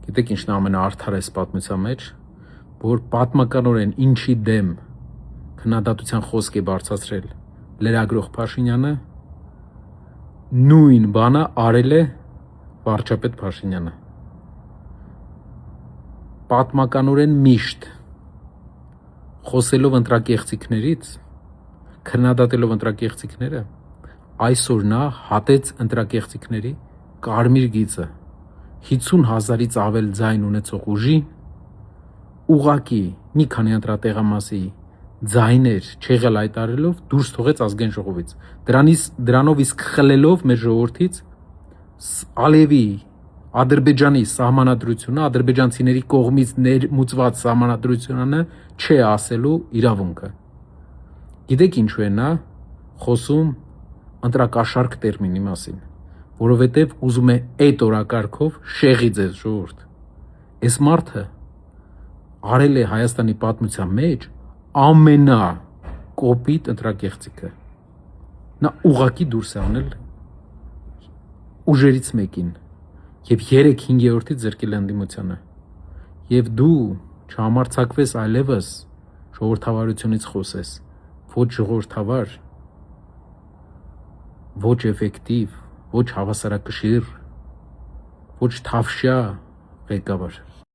Գիտեք ինչն է ամենաարդար այս պատմության մեջ, որ պատմականորեն ինչի դեմ քննադատության խոսք է բարձրացրել լրագրող Փաշինյանը, նույն բանը արել է վարչապետ Փաշինյանը։ Պատմականորեն միշտ խոսելով ընտրակեղծիքներից, քննադատելով ընտրակեղծիքները, այսօր նա հատեց ընտրակեղծիքների կարմիր գիծը 50,000-ից ավել ձայն ունեցող ուժի ուղակի մի քանի ընտրատեղամասի ձայներ չեղյալ հայտարարելով դուրս թողեց ազգային ժողովից։ Դրանով իսկ խլելով մեր ժողովրդից Ալիևի Ադրբեջանի սահմանադրությունը, ադրբեջանցիների կողմից ներմուծված սահմանադրությունը չէ ասելու իրավունքը։ Գիտեք ինչու է նա խոսում ընտրակաշառք տերմինի մասին, որովհետև ուզում է այդ օրակարգով շեղի ձեզ ժողովուրդ։ Այս մարդը արել է Հայաստանի պատմության մեջ ամենակոպիտ ընտրակեղծիքը։ Նա ուղակի դուրս է անել ուժերից մեկին եւ 3/5-ից զրկել ընդդիմությանը։ Եվ դու չհամարձակվես այլևս ժողովրդավարությունից խոսես, ոչ ժողովրդավար, ոչ էֆեկտիվ, ոչ հավասարակշիռ, ոչ թավշյա ղեկավար։